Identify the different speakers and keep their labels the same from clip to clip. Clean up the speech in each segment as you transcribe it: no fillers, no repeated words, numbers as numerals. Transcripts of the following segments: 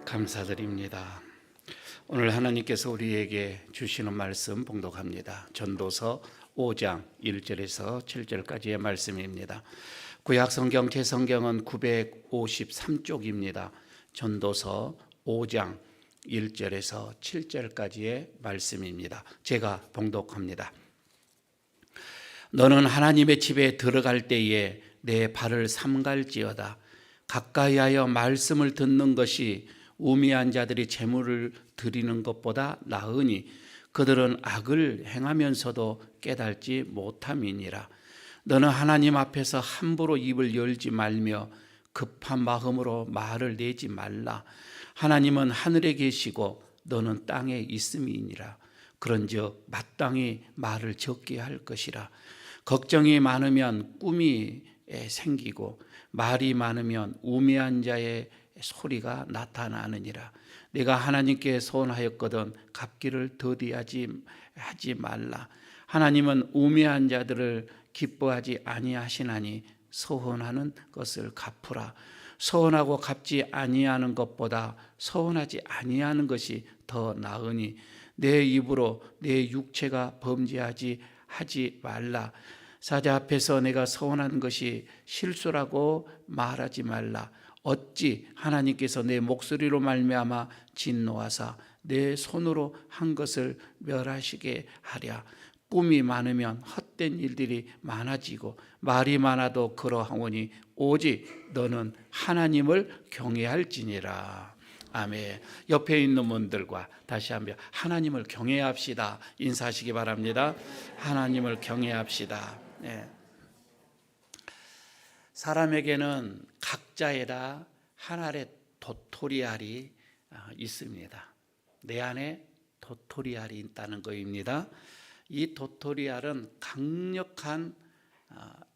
Speaker 1: 감사드립니다. 오늘 하나님께서 우리에게 주시는 말씀 봉독합니다. 전도서 5장 1절에서 7절까지의 말씀입니다. 구약 성경 제 성경은 953쪽입니다. 전도서 5장 1절에서 7절까지의 말씀입니다. 제가 봉독합니다. 너는 하나님의 집에 들어갈 때에 내 발을 삼갈지어다. 가까이하여 말씀을 듣는 것이 우매한 자들이 재물을 드리는 것보다 나으니 그들은 악을 행하면서도 깨달지 못함이니라. 너는 하나님 앞에서 함부로 입을 열지 말며 급한 마음으로 말을 내지 말라. 하나님은 하늘에 계시고 너는 땅에 있음이니라. 그런즉 마땅히 말을 적게 할 것이라. 걱정이 많으면 꿈이 생기고 말이 많으면 우매한 자의 소리가 나타나느니라. 내가 하나님께 소원하였거든 갚기를 더디하지 말라. 하나님은 우매한 자들을 기뻐하지 아니하시나니 서원하는 것을 갚으라. 서원하고 갚지 아니하는 것보다 서원하지 아니하는 것이 더 나으니 내 입으로 내 육체가 범죄하지 말라. 사자 앞에서 내가 서원한 것이 실수라고 말하지 말라. 어찌 하나님께서 내 목소리로 말미암아 진노하사 내 손으로 한 것을 멸하시게 하랴. 꿈이 많으면 헛된 일들이 많아지고 말이 많아도 그러하오니 오직 너는 하나님을 경외할지니라. 아멘. 옆에 있는 분들과 다시 한번 하나님을 경외합시다 인사하시기 바랍니다. 하나님을 경외합시다. 네. 사람에게는 각자에다 하나의 도토리알이 있습니다. 내 안에 도토리알이 있다는 것입니다. 이 도토리알은 강력한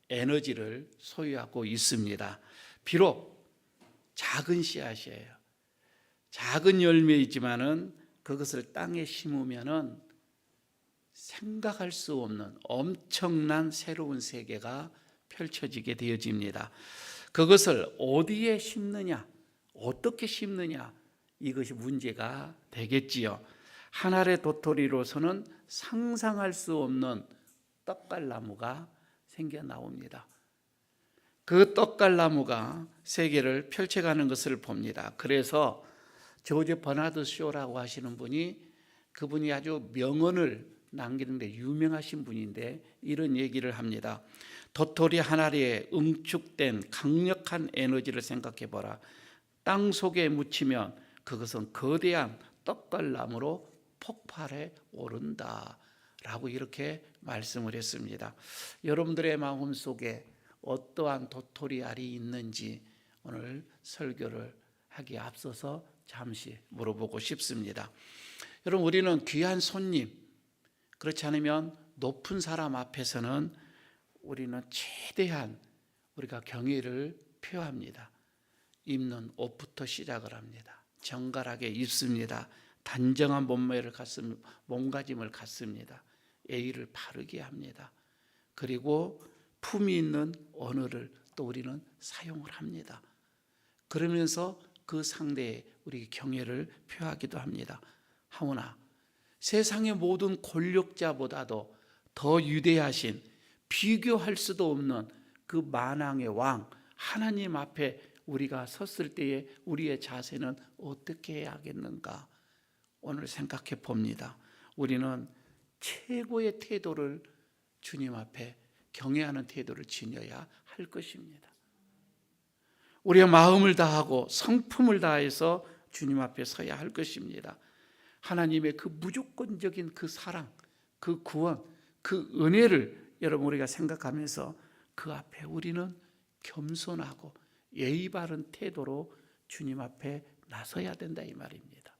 Speaker 1: 에너지를 소유하고 있습니다. 비록 작은 씨앗이에요. 작은 열매이지만은 그것을 땅에 심으면은 생각할 수 없는 엄청난 새로운 세계가 펼쳐지게 되어집니다. 그것을 어디에 심느냐, 어떻게 심느냐, 이것이 문제가 되겠지요. 하늘의 도토리로서는 상상할 수 없는 떡갈나무가 생겨 나옵니다. 그 떡갈나무가 세계를 펼쳐가는 것을 봅니다. 그래서 조지 버나드 쇼라고 하시는 분이, 그분이 아주 명언을 남기는데 유명하신 분인데 이런 얘기를 합니다. 도토리 하나에 응축된 강력한 에너지를 생각해 보라. 땅 속에 묻히면 그것은 거대한 떡갈나무로 폭발해 오른다 라고 이렇게 말씀을 했습니다. 여러분들의 마음속에 어떠한 도토리 알이 있는지 오늘 설교를 하기에 앞서서 잠시 물어보고 싶습니다. 여러분, 우리는 귀한 손님, 그렇지 않으면 높은 사람 앞에서는 우리는 최대한 우리가 경의를 표합니다. 입는 옷부터 시작을 합니다. 정갈하게 입습니다. 단정한 몸가짐을 갖습니다. 예의를 바르게 합니다. 그리고 품이 있는 언어를 또 우리는 사용을 합니다. 그러면서 그 상대에 우리 경애를 표하기도 합니다. 하오나 세상의 모든 권력자보다도 더 위대하신, 비교할 수도 없는 그 만왕의 왕 하나님 앞에 우리가 섰을 때에 우리의 자세는 어떻게 해야겠는가 오늘 생각해 봅니다. 우리는 최고의 태도를 주님 앞에 경외하는 태도를 지녀야 할 것입니다. 우리의 마음을 다하고 성품을 다해서 주님 앞에 서야 할 것입니다. 하나님의 그 무조건적인 그 사랑, 그 구원, 그 은혜를 여러분 우리가 생각하면서 그 앞에 우리는 겸손하고 예의 바른 태도로 주님 앞에 나서야 된다 이 말입니다.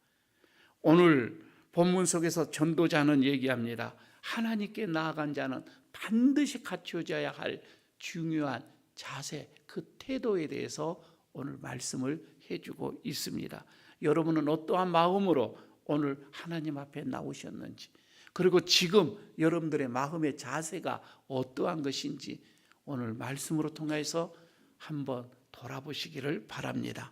Speaker 1: 오늘 본문 속에서 전도자는 얘기합니다. 하나님께 나아간 자는 반드시 갖춰져야 할 중요한 자세, 그 태도에 대해서 오늘 말씀을 해주고 있습니다. 여러분은 어떠한 마음으로 오늘 하나님 앞에 나오셨는지, 그리고 지금 여러분들의 마음의 자세가 어떠한 것인지 오늘 말씀으로 통해서 한번 돌아보시기를 바랍니다.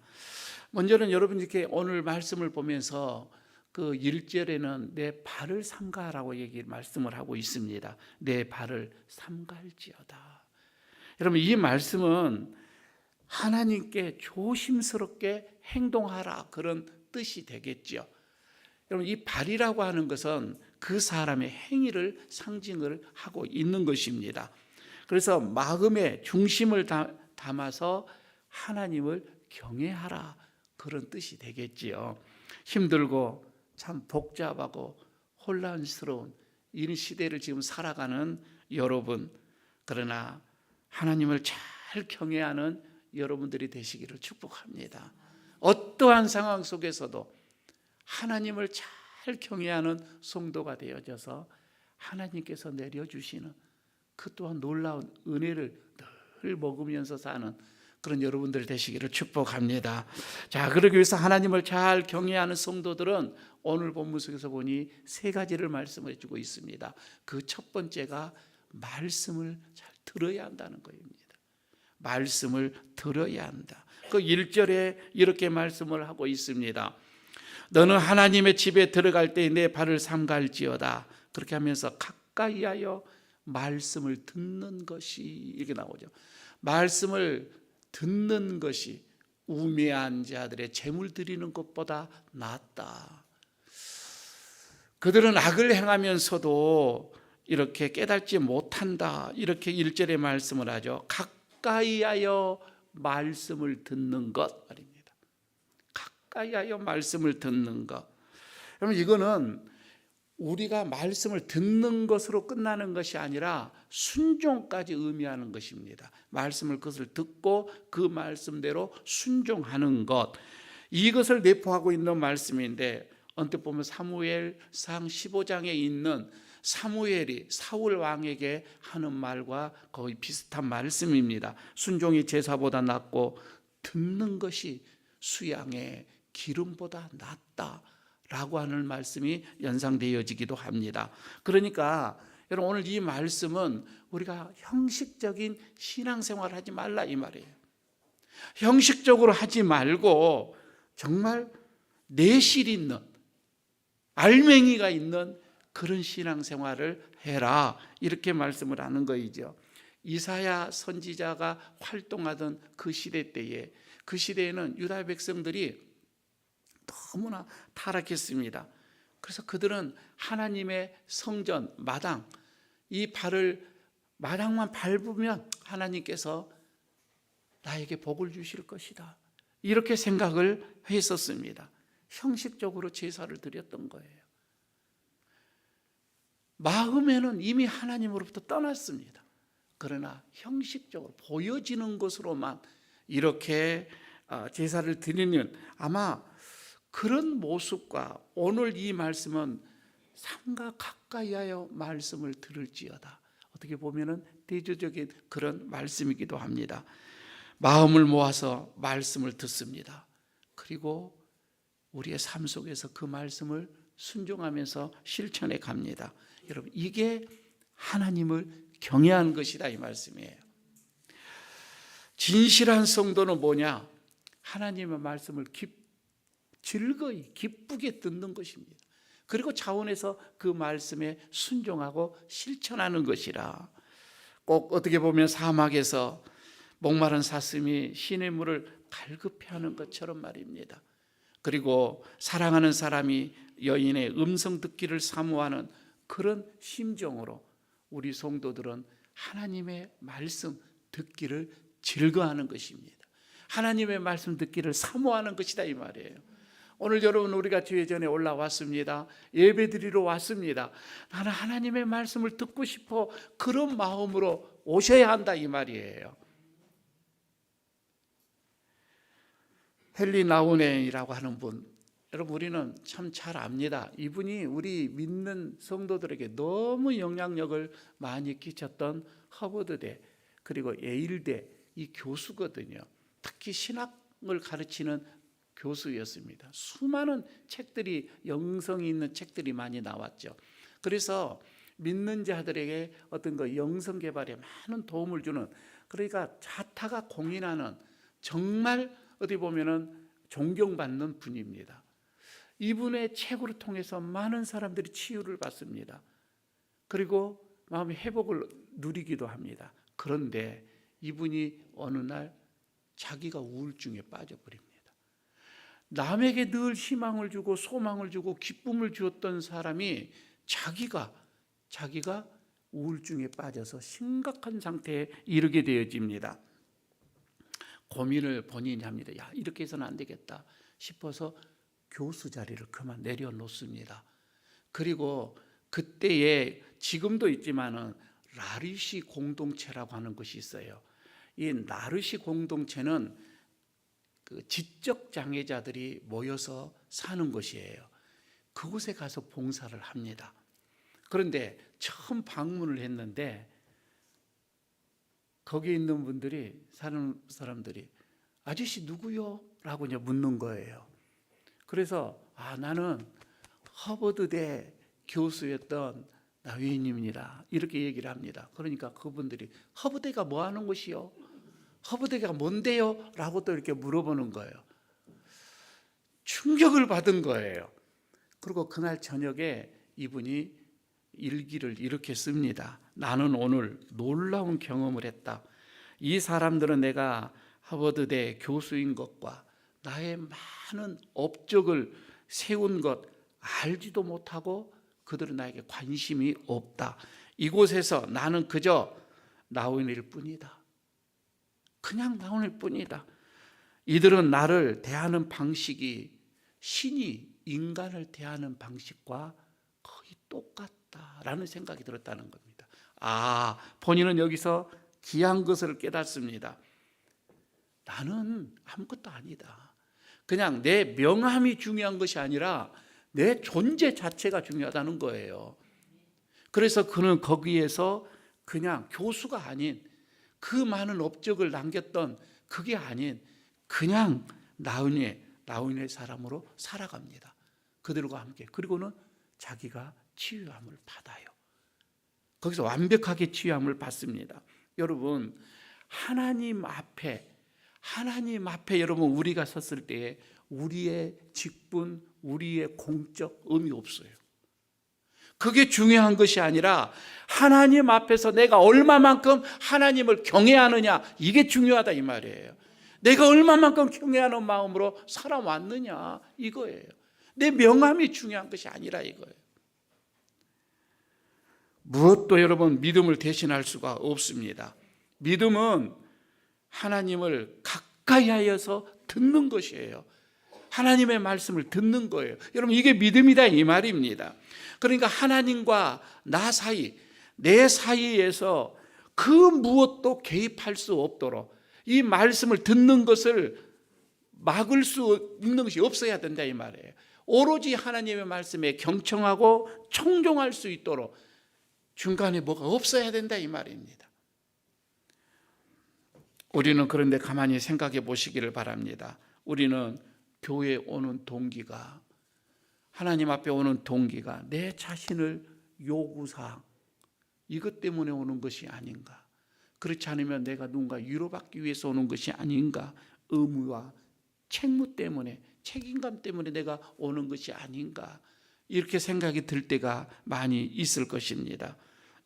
Speaker 1: 먼저는 여러분 이렇게 오늘 말씀을 보면서 그 1절에는 내 발을 삼가라고 말씀을 하고 있습니다. 내 발을 삼갈지어다. 여러분 이 말씀은 하나님께 조심스럽게 행동하라 그런 뜻이 되겠죠. 여러분 이 발이라고 하는 것은 그 사람의 행위를 상징을 하고 있는 것입니다. 그래서 마음의 중심을 담아서 하나님을 경외하라 그런 뜻이 되겠지요. 힘들고 참 복잡하고 혼란스러운 이 시대를 지금 살아가는 여러분, 그러나 하나님을 잘 경외하는 여러분들이 되시기를 축복합니다. 어떠한 상황 속에서도 하나님을 잘 경외하는 성도가 되어져서 하나님께서 내려주시는 그 또한 놀라운 은혜를 늘 먹으면서 사는 그런 여러분들 되시기를 축복합니다. 자, 그러기 위해서 하나님을 잘 경외하는 성도들은 오늘 본문 속에서 보니 세 가지를 말씀해 주고 있습니다. 그 첫 번째가 말씀을 잘 들어야 한다는 것입니다. 말씀을 들어야 한다. 그 1절에 이렇게 말씀을 하고 있습니다. 너는 하나님의 집에 들어갈 때 내 발을 삼갈지어다. 그렇게 하면서 가까이 하여 말씀을 듣는 것이 이렇게 나오죠. 말씀을 듣는 것이 우매한 자들의 재물 드리는 것보다 낫다. 그들은 악을 행하면서도 이렇게 깨닫지 못한다. 이렇게 1절에 말씀을 하죠. 가까이 하여 말씀을 듣는 것 말입니다. 가까이 하여 말씀을 듣는 것. 여러분 이거는 우리가 말씀을 듣는 것으로 끝나는 것이 아니라 순종까지 의미하는 것입니다. 말씀을 그것을 듣고 그 말씀대로 순종하는 것, 이것을 내포하고 있는 말씀인데 언뜻 보면 사무엘상 15장에 있는 사무엘이 사울 왕에게 하는 말과 거의 비슷한 말씀입니다. 순종이 제사보다 낫고 듣는 것이 수양의 기름보다 낫다 라고 하는 말씀이 연상되어지기도 합니다. 그러니까 여러분 오늘 이 말씀은 우리가 형식적인 신앙생활을 하지 말라 이 말이에요. 형식적으로 하지 말고 정말 내실 있는 알맹이가 있는 그런 신앙생활을 해라 이렇게 말씀을 하는 거이죠. 이사야 선지자가 활동하던 그 시대 때에, 그 시대에는 유다 백성들이 너무나 타락했습니다. 그래서 그들은 하나님의 성전 마당, 이 발을 마당만 밟으면 하나님께서 나에게 복을 주실 것이다 이렇게 생각을 했었습니다. 형식적으로 제사를 드렸던 거예요. 마음에는 이미 하나님으로부터 떠났습니다. 그러나 형식적으로 보여지는 것으로만 이렇게 제사를 드리는, 아마 그런 모습과 오늘 이 말씀은 삼가 가까이 하여 말씀을 들을지어다, 어떻게 보면은 대조적인 그런 말씀이기도 합니다. 마음을 모아서 말씀을 듣습니다. 그리고 우리의 삶 속에서 그 말씀을 순종하면서 실천해 갑니다. 여러분 이게 하나님을 경외하는 것이다 이 말씀이에요. 진실한 성도는 뭐냐? 하나님의 말씀을 즐거이 기쁘게 듣는 것입니다. 그리고 자원해서 그 말씀에 순종하고 실천하는 것이라. 꼭 어떻게 보면 사막에서 목마른 사슴이 시냇물을 갈급해하는 것처럼 말입니다. 그리고 사랑하는 사람이 여인의 음성 듣기를 사모하는 그런 심정으로 우리 성도들은 하나님의 말씀 듣기를 즐거워하는 것입니다. 하나님의 말씀 듣기를 사모하는 것이다 이 말이에요. 오늘 여러분 우리가 주의 전에 올라왔습니다. 예배드리러 왔습니다. 나는 하나님의 말씀을 듣고 싶어, 그런 마음으로 오셔야 한다 이 말이에요. 헨리 나우넨이라고 하는 분, 여러분 우리는 참 잘 압니다. 이분이 우리 믿는 성도들에게 너무 영향력을 많이 끼쳤던 하버드대 그리고 예일대 이 교수거든요. 특히 신학을 가르치는 교수였습니다. 수많은 책들이, 영성이 있는 책들이 많이 나왔죠. 그래서 믿는 자들에게 어떤 그 영성 개발에 많은 도움을 주는, 그러니까 자타가 공인하는 정말 어디 보면은 존경받는 분입니다. 이분의 책으로 통해서 많은 사람들이 치유를 받습니다. 그리고 마음의 회복을 누리기도 합니다. 그런데 이분이 어느 날 자기가 우울증에 빠져버립니다. 남에게 늘 희망을 주고 소망을 주고 기쁨을 주었던 사람이 자기가 우울증에 빠져서 심각한 상태에 이르게 되어집니다. 고민을 본인이 합니다. 야, 이렇게 해서는 안 되겠다 싶어서 교수 자리를 그만 내려놓습니다. 그리고 그때에 지금도 있지만은 나르시 공동체라고 하는 것이 있어요. 이 나르시 공동체는 그 지적 장애자들이 모여서 사는 것이에요. 그곳에 가서 봉사를 합니다. 그런데 처음 방문을 했는데 거기 있는 분들이, 사는 사람들이 아저씨 누구요? 라고 이제 묻는 거예요. 그래서 나는 하버드대 교수였던 나위인입니다. 이렇게 얘기를 합니다. 그러니까 그분들이 하버드가 뭐 하는 곳이요? 하버드가 뭔데요? 라고 또 이렇게 물어보는 거예요. 충격을 받은 거예요. 그리고 그날 저녁에 이분이 일기를 이렇게 씁니다. 나는 오늘 놀라운 경험을 했다. 이 사람들은 내가 하버드대 교수인 것과 나의 많은 업적을 세운 것 알지도 못하고 그들은 나에게 관심이 없다. 이곳에서 나는 그저 나온일 뿐이다. 그냥 나온일 뿐이다. 이들은 나를 대하는 방식이 신이 인간을 대하는 방식과 거의 똑같다라는 생각이 들었다는 겁니다. 본인은 여기서 귀한 것을 깨닫습니다. 나는 아무것도 아니다. 그냥 내 명함이 중요한 것이 아니라 내 존재 자체가 중요하다는 거예요. 그래서 그는 거기에서 그냥 교수가 아닌, 그 많은 업적을 남겼던 그게 아닌 그냥 나훈이의 사람으로 살아갑니다. 그들과 함께. 그리고는 자기가 치유함을 받아요. 거기서 완벽하게 치유함을 받습니다. 여러분, 하나님 앞에 여러분 우리가 섰을 때에 우리의 직분, 우리의 공적 의미 없어요. 그게 중요한 것이 아니라 하나님 앞에서 내가 얼마만큼 하나님을 경외하느냐, 이게 중요하다 이 말이에요. 내가 얼마만큼 경외하는 마음으로 살아왔느냐, 이거예요. 내 명함이 중요한 것이 아니라 이거예요. 무엇도 여러분 믿음을 대신할 수가 없습니다. 믿음은 하나님을 가까이 하여서 듣는 것이에요. 하나님의 말씀을 듣는 거예요. 여러분, 이게 믿음이다 이 말입니다. 그러니까 하나님과 나 사이, 내 사이에서 그 무엇도 개입할 수 없도록 이 말씀을 듣는 것을 막을 수 있는 것이 없어야 된다 이 말이에요. 오로지 하나님의 말씀에 경청하고 청종할 수 있도록 중간에 뭐가 없어야 된다 이 말입니다. 우리는 그런데 가만히 생각해 보시기를 바랍니다. 우리는 교회에 오는 동기가, 하나님 앞에 오는 동기가 내 자신을 요구사항, 이것 때문에 오는 것이 아닌가? 그렇지 않으면 내가 누군가 위로받기 위해서 오는 것이 아닌가? 의무와 책무 때문에, 책임감 때문에 내가 오는 것이 아닌가? 이렇게 생각이 들 때가 많이 있을 것입니다.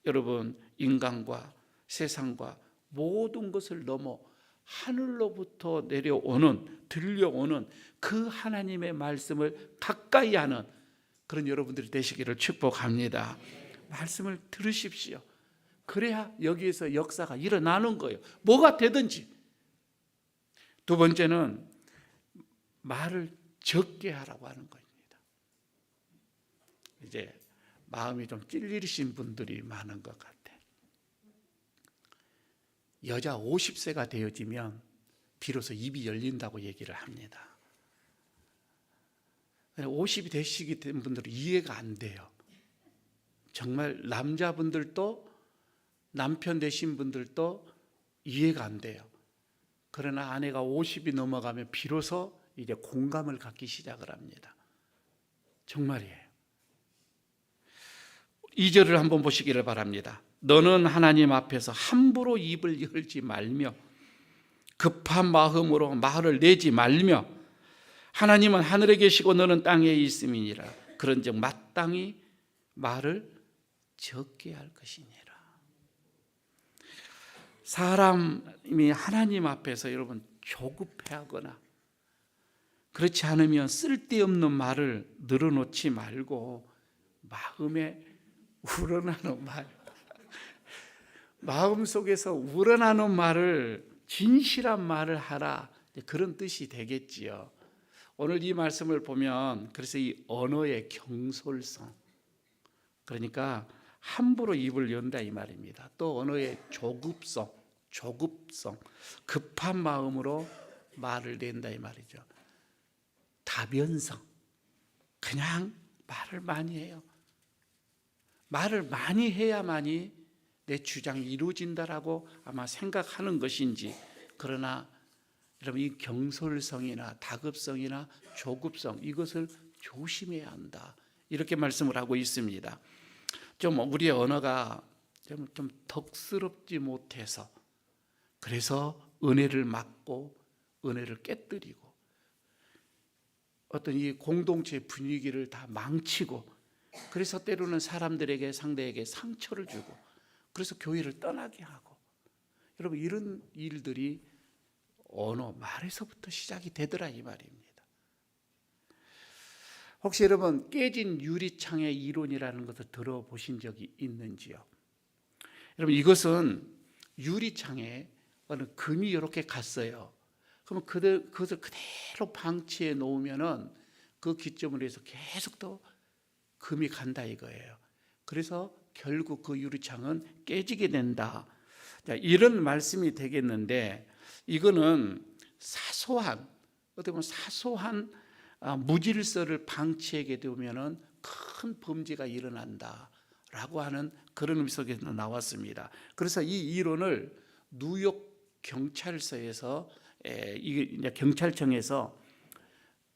Speaker 1: 여러분, 인간과 세상과 모든 것을 넘어 하늘로부터 들려오는 그 하나님의 말씀을 가까이 하는 그런 여러분들이 되시기를 축복합니다. 말씀을 들으십시오. 그래야 여기에서 역사가 일어나는 거예요. 뭐가 되든지. 두 번째는 말을 적게 하라고 하는 겁니다. 이제 마음이 좀 찔리신 분들이 많은 것 같아요. 여자 50세가 되어지면 비로소 입이 열린다고 얘기를 합니다. 50이 되시게 된 분들은 이해가 안 돼요. 정말 남자분들도, 남편 되신 분들도 이해가 안 돼요. 그러나 아내가 50이 넘어가면 비로소 이제 공감을 갖기 시작을 합니다. 정말이에요. 2절을 한번 보시기를 바랍니다. 너는 하나님 앞에서 함부로 입을 열지 말며 급한 마음으로 말을 내지 말며 하나님은 하늘에 계시고 너는 땅에 있음이니라. 그런즉 마땅히 말을 적게 할 것이니라. 사람이 하나님 앞에서 여러분 조급해하거나 그렇지 않으면 쓸데없는 말을 늘어놓지 말고 마음에 우러나는 말, 마음속에서 우러나는 말을, 진실한 말을 하라, 그런 뜻이 되겠지요. 오늘 이 말씀을 보면 그래서 이 언어의 경솔성, 그러니까 함부로 입을 연다 이 말입니다. 또 언어의 조급성, 급한 마음으로 말을 낸다 이 말이죠. 다변성, 그냥 말을 많이 해요. 말을 많이 해야만이 내 주장이 이루어진다라고 아마 생각하는 것인지, 그러나 여러분 이 경솔성이나 다급성이나 조급성, 이것을 조심해야 한다, 이렇게 말씀을 하고 있습니다. 좀 우리의 언어가 좀 덕스럽지 못해서, 그래서 은혜를 막고 은혜를 깨뜨리고 어떤 이 공동체 분위기를 다 망치고, 그래서 때로는 사람들에게, 상대에게 상처를 주고, 그래서 교회를 떠나게 하고, 여러분 이런 일들이 언어, 말에서부터 시작이 되더라 이 말입니다. 혹시 여러분 깨진 유리창의 이론이라는 것을 들어보신 적이 있는지요? 여러분 이것은 유리창에 어느 금이 이렇게 갔어요. 그러면 그것을 그대로 방치해 놓으면은 그 기점으로 해서 계속 더 금이 간다 이거예요. 그래서 결국 그 유리창은 깨지게 된다. 자, 이런 말씀이 되겠는데, 이거는 사소한, 어떻게 보면 사소한 무질서를 방치하게 되면은 큰 범죄가 일어난다라고 하는 그런 의미 속에서 나왔습니다. 그래서 이 이론을 뉴욕 경찰서에서 이게 경찰청에서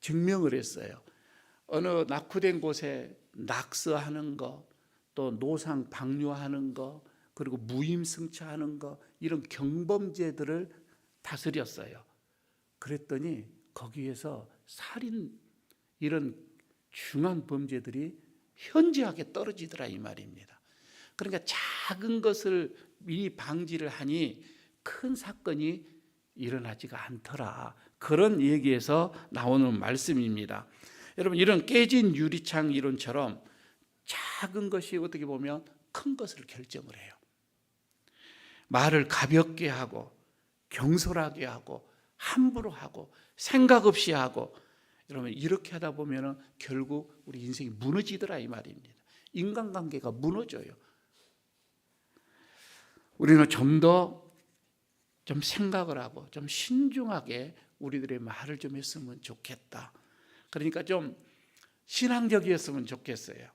Speaker 1: 증명을 했어요. 어느 낙후된 곳에 낙서하는 거, 또 노상 방류하는 거, 그리고 무임승차하는 거, 이런 경범죄들을 다스렸어요. 그랬더니 거기에서 살인, 이런 중한 범죄들이 현저하게 떨어지더라 이 말입니다. 그러니까 작은 것을 미리 방지를 하니 큰 사건이 일어나지가 않더라, 그런 얘기에서 나오는 말씀입니다. 여러분 이런 깨진 유리창 이론처럼 작은 것이 어떻게 보면 큰 것을 결정을 해요. 말을 가볍게 하고 경솔하게 하고 함부로 하고 생각 없이 하고, 여러분 이렇게 하다 보면 결국 우리 인생이 무너지더라 이 말입니다. 인간관계가 무너져요. 우리는 좀 더 좀 생각을 하고 좀 신중하게 우리들의 말을 좀 했으면 좋겠다. 그러니까 좀 신앙적이었으면 좋겠어요.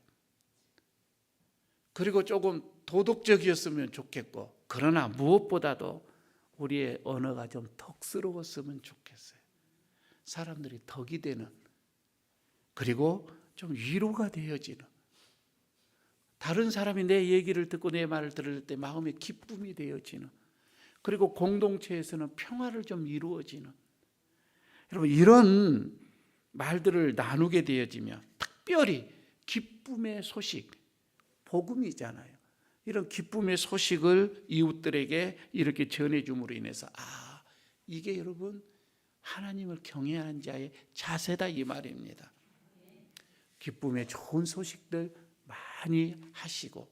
Speaker 1: 그리고 조금 도덕적이었으면 좋겠고, 그러나 무엇보다도 우리의 언어가 좀 덕스러웠으면 좋겠어요. 사람들이 덕이 되는, 그리고 좀 위로가 되어지는, 다른 사람이 내 얘기를 듣고 내 말을 들을 때 마음에 기쁨이 되어지는, 그리고 공동체에서는 평화를 좀 이루어지는, 여러분 이런 말들을 나누게 되어지면, 특별히 기쁨의 소식, 복음이잖아요. 이런 기쁨의 소식을 이웃들에게 이렇게 전해줌으로 인해서 이게 여러분 하나님을 경외하는 자의 자세다 이 말입니다. 기쁨의 좋은 소식들 많이 하시고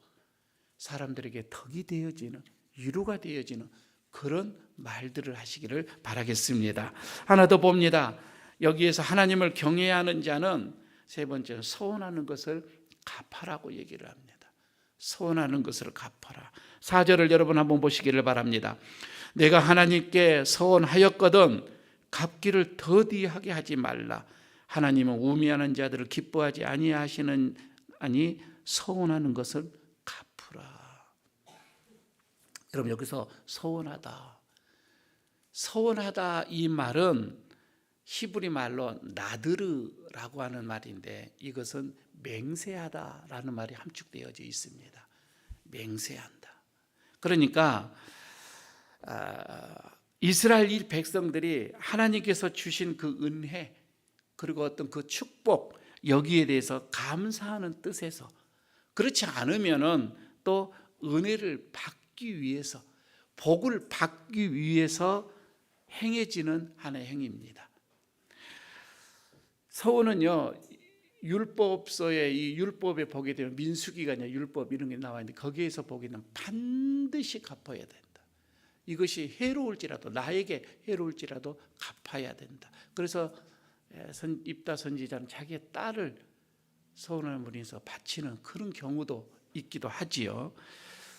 Speaker 1: 사람들에게 덕이 되어지는, 위로가 되어지는 그런 말들을 하시기를 바라겠습니다. 하나 더 봅니다. 여기에서 하나님을 경외하는 자는 세 번째로 서원하는 것을 갚아라고 얘기를 합니다. 서원하는 것을 갚아라. 4절을 여러분 한번 보시기를 바랍니다. 내가 하나님께 서원하였거든 갚기를 더디하게 하지 말라. 하나님은 우매하는 자들을 기뻐하지 아니하시는 서원하는 것을 갚으라. 여러분 여기서 서원하다 이 말은 히브리 말로 나드르라고 하는 말인데, 이것은 맹세하다라는 말이 함축되어져 있습니다. 맹세한다. 그러니까 이스라엘 백성들이 하나님께서 주신 그 은혜, 그리고 어떤 그 축복, 여기에 대해서 감사하는 뜻에서, 그렇지 않으면은 또 은혜를 받기 위해서, 복을 받기 위해서 행해지는 하나의 행위입니다. 서원은요, 율법서에, 이 율법에 보게 되면 민수기가 아니라 율법 이런 게 나와 있는데, 거기에서 보기는 반드시 갚아야 된다. 이것이 해로울지라도, 나에게 해로울지라도 갚아야 된다. 그래서 입다 선지자는 자기의 딸을 서원을 문에서 바치는 그런 경우도 있기도 하지요.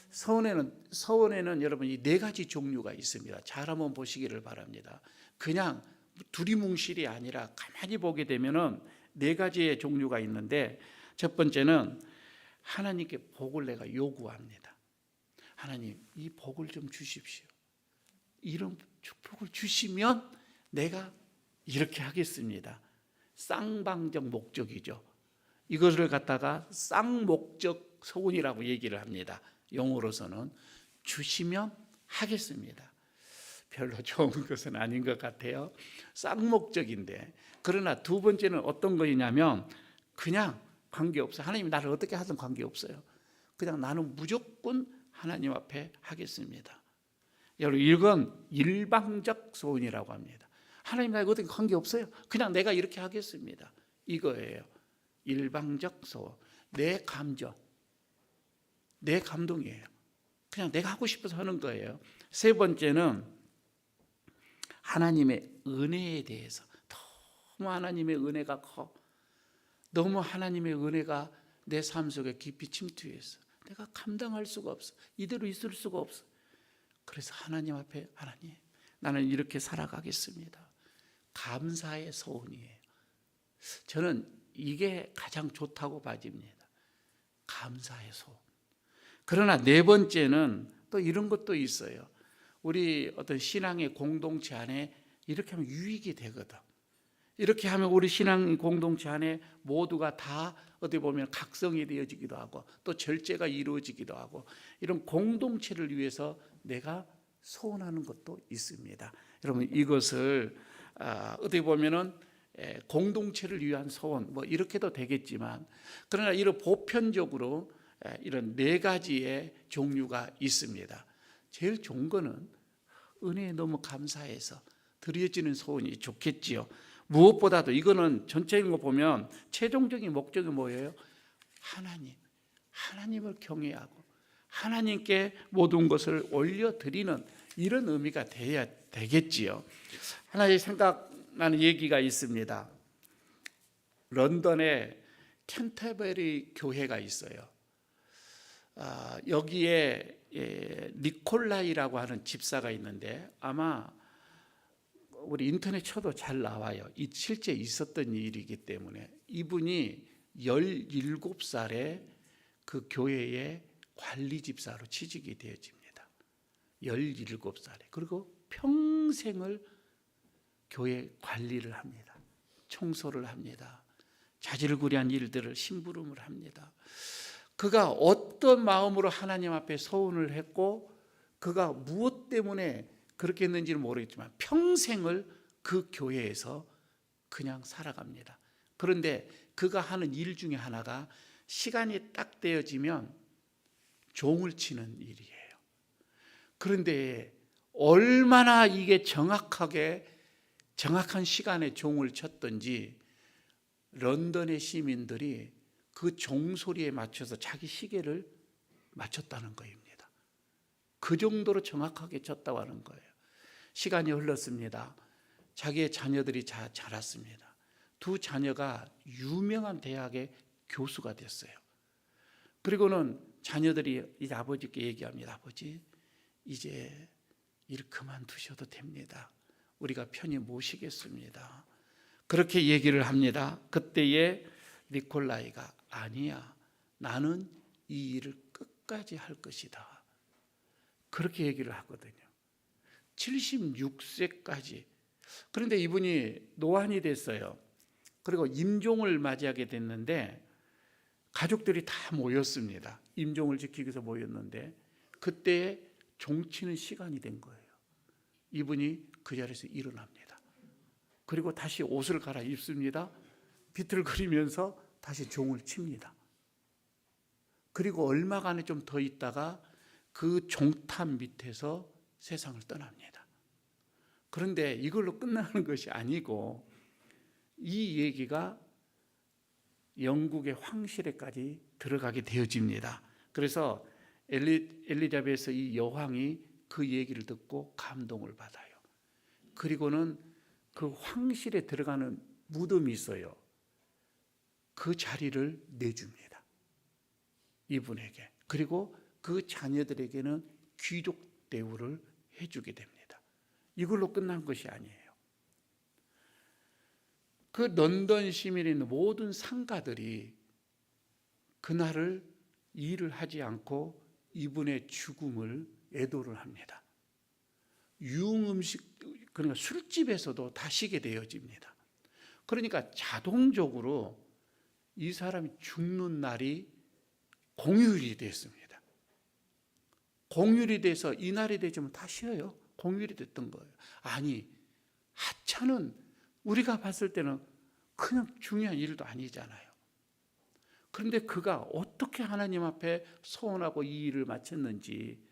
Speaker 1: 서원에는 여러분 이 네 가지 종류가 있습니다. 잘 한번 보시기를 바랍니다. 그냥 두리뭉실이 아니라 가만히 보게 되면은 네 가지의 종류가 있는데, 첫 번째는 하나님께 복을 내가 요구합니다. 하나님, 이 복을 좀 주십시오. 이런 축복을 주시면 내가 이렇게 하겠습니다. 쌍방적 목적이죠. 이것을 갖다가 쌍목적 소원이라고 얘기를 합니다. 영어로서는 주시면 하겠습니다. 별로 좋은 것은 아닌 것 같아요. 쌍목적인데, 그러나 두 번째는 어떤 거냐면 그냥 관계없어. 하나님이 나를 어떻게 하든 관계없어요. 그냥 나는 무조건 하나님 앞에 하겠습니다. 여러분, 이건 일방적 소원이라고 합니다. 하나님 나에게 어떻게 관계없어요. 그냥 내가 이렇게 하겠습니다. 이거예요. 일방적 소원. 내 감정, 내 감동이에요. 그냥 내가 하고 싶어서 하는 거예요. 세 번째는 하나님의 은혜에 대해서, 너무 하나님의 은혜가 커, 너무 하나님의 은혜가 내 삶 속에 깊이 침투해서 내가 감당할 수가 없어, 이대로 있을 수가 없어. 그래서 하나님 앞에, 하나님 나는 이렇게 살아가겠습니다. 감사의 소원이에요. 저는 이게 가장 좋다고 봐집니다. 감사의 소원. 그러나 네 번째는 또 이런 것도 있어요. 우리 어떤 신앙의 공동체 안에 이렇게 하면 유익이 되거든. 이렇게 하면 우리 신앙 공동체 안에 모두가 다 어떻게 보면 각성이 되어지기도 하고, 또 절제가 이루어지기도 하고, 이런 공동체를 위해서 내가 소원하는 것도 있습니다. 여러분, 이것을 어떻게 보면은 공동체를 위한 소원, 뭐 이렇게도 되겠지만, 그러나 이런 보편적으로 이런 네 가지의 종류가 있습니다. 제일 좋은 거는 은혜에 너무 감사해서 드려지는 소원이 좋겠지요. 무엇보다도 이거는 전체적인 거 보면 최종적인 목적이 뭐예요? 하나님을 경외하고 하나님께 모든 것을 올려드리는 이런 의미가 돼야 되겠지요. 하나의 생각나는 얘기가 있습니다. 런던에 캔터베리 교회가 있어요. 여기에 니콜라이라고 하는 집사가 있는데, 아마 우리 인터넷 쳐도 잘 나와요. 실제 있었던 일이기 때문에. 이분이 17살에 그 교회의 관리 집사로 취직이 되어집니다. 17살에. 그리고 평생을 교회 관리를 합니다. 청소를 합니다. 자질구레한 일들을 심부름을 합니다. 그가 어떤 마음으로 하나님 앞에 소원을 했고, 그가 무엇 때문에 그렇게 했는지는 모르겠지만 평생을 그 교회에서 그냥 살아갑니다. 그런데 그가 하는 일 중에 하나가 시간이 딱 되어지면 종을 치는 일이에요. 그런데 얼마나 이게 정확한 시간에 종을 쳤던지 런던의 시민들이 그 종소리에 맞춰서 자기 시계를 맞췄다는 것입니다. 그 정도로 정확하게 쳤다고 하는 거예요. 시간이 흘렀습니다. 자기의 자녀들이 자랐습니다. 두 자녀가 유명한 대학의 교수가 됐어요. 그리고는 자녀들이 이제 아버지께 얘기합니다. 아버지, 이제 일 그만두셔도 됩니다. 우리가 편히 모시겠습니다. 그렇게 얘기를 합니다. 그때에 니콜라이가 아니야, 나는 이 일을 끝까지 할 것이다. 그렇게 얘기를 하거든요. 76세까지. 그런데 이분이 노안이 됐어요. 그리고 임종을 맞이하게 됐는데 가족들이 다 모였습니다. 임종을 지키기 위해서 모였는데 그때 종치는 시간이 된 거예요. 이분이 그 자리에서 일어납니다. 그리고 다시 옷을 갈아입습니다. 비틀거리면서 다시 종을 칩니다. 그리고 얼마간에 좀 더 있다가 그 종탑 밑에서 세상을 떠납니다. 그런데 이걸로 끝나는 것이 아니고 이 얘기가 영국의 황실에까지 들어가게 되어집니다. 그래서 엘리자베스 이 여왕이 그 얘기를 듣고 감동을 받아요. 그리고는 그 황실에 들어가는 무덤이 있어요. 그 자리를 내줍니다. 이분에게. 그리고 그 자녀들에게는 귀족 대우를 해주게 됩니다. 이걸로 끝난 것이 아니에요. 그 런던 시민에 있는 모든 상가들이 그날을 일을 하지 않고 이분의 죽음을 애도를 합니다. 유흥음식, 그러니까 술집에서도 다 쉬게 되어집니다. 그러니까 자동적으로 이 사람이 죽는 날이 공휴일이 됐습니다. 공휴일이 돼서 이 날이 되면 다 쉬어요. 공휴일이 됐던 거예요. 아니, 하찮은, 우리가 봤을 때는 그냥 중요한 일도 아니잖아요. 그런데 그가 어떻게 하나님 앞에 소원하고 이 일을 마쳤는지,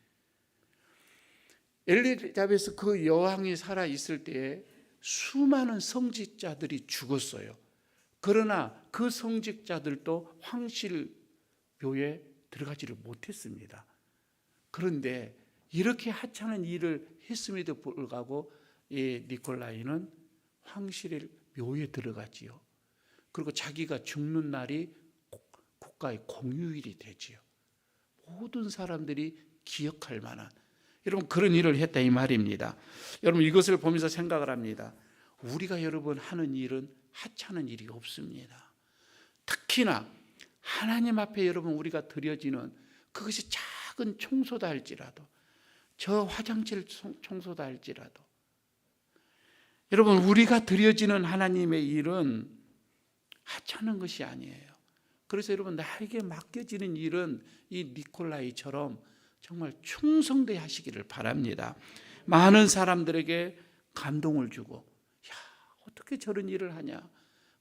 Speaker 1: 엘리자베스 그 여왕이 살아 있을 때에 수많은 성직자들이 죽었어요. 그러나 그 성직자들도 황실묘에 들어가지를 못했습니다. 그런데 이렇게 하찮은 일을 했음에도 불구하고 이 니콜라이는 황실의 묘에 들어가지요. 그리고 자기가 죽는 날이 국가의 공휴일이 되지요. 모든 사람들이 기억할 만한, 여러분 그런 일을 했다 이 말입니다. 여러분 이것을 보면서 생각을 합니다. 우리가 여러분 하는 일은 하찮은 일이 없습니다. 특히나 하나님 앞에 여러분 우리가 드려지는 그것이 작은 청소다 할지라도, 저 화장실 청소다 할지라도, 여러분 우리가 드려지는 하나님의 일은 하찮은 것이 아니에요. 그래서 여러분 나에게 맡겨지는 일은 이 니콜라이처럼 정말 충성되어 하시기를 바랍니다. 많은 사람들에게 감동을 주고, 야, 어떻게 저런 일을 하냐,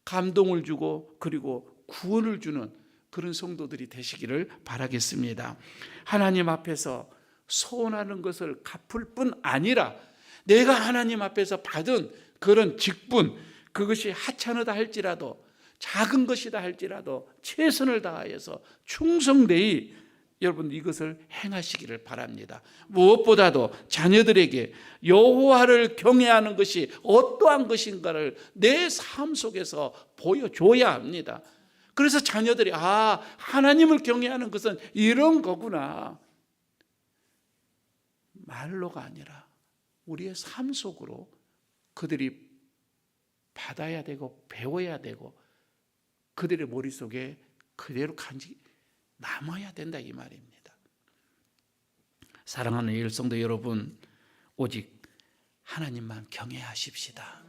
Speaker 1: 감동을 주고 그리고 구원을 주는 그런 성도들이 되시기를 바라겠습니다. 하나님 앞에서 소원하는 것을 갚을 뿐 아니라 내가 하나님 앞에서 받은 그런 직분, 그것이 하찮으다 할지라도, 작은 것이다 할지라도 최선을 다하여서 충성되이 여러분 이것을 행하시기를 바랍니다. 무엇보다도 자녀들에게 여호와를 경외하는 것이 어떠한 것인가를 내 삶 속에서 보여줘야 합니다. 그래서 자녀들이 하나님을 경외하는 것은 이런 거구나, 말로가 아니라 우리의 삶 속으로 그들이 받아야 되고 배워야 되고 그들의 머릿속에 그대로 남아야 된다 이 말입니다. 사랑하는 일성도 여러분, 오직 하나님만 경외하십시다.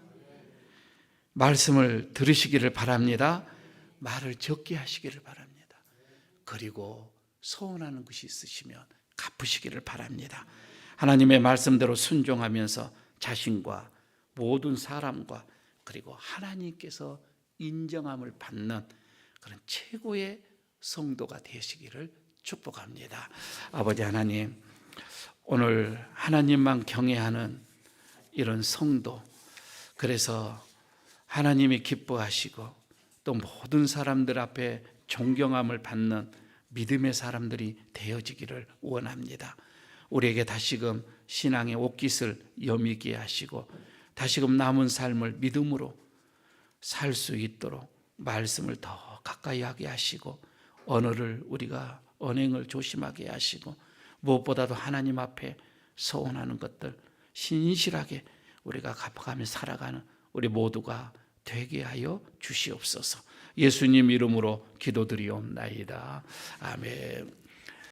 Speaker 1: 말씀을 들으시기를 바랍니다. 말을 적게 하시기를 바랍니다. 그리고 소원하는 것이 있으시면 갚으시기를 바랍니다. 하나님의 말씀대로 순종하면서 자신과 모든 사람과 그리고 하나님께서 인정함을 받는 그런 최고의 성도가 되시기를 축복합니다. 아버지 하나님, 오늘 하나님만 경외하는 이런 성도, 그래서 하나님이 기뻐하시고 또 모든 사람들 앞에 존경함을 받는 믿음의 사람들이 되어지기를 원합니다. 우리에게 다시금 신앙의 옷깃을 여미게 하시고 다시금 남은 삶을 믿음으로 살 수 있도록 말씀을 더 가까이 하게 하시고 언어를 우리가 언행을 조심하게 하시고 무엇보다도 하나님 앞에 소원하는 것들 신실하게 우리가 갚아가며 살아가는 우리 모두가 되게 하여 주시옵소서. 예수님 이름으로 기도드리옵나이다. 아멘.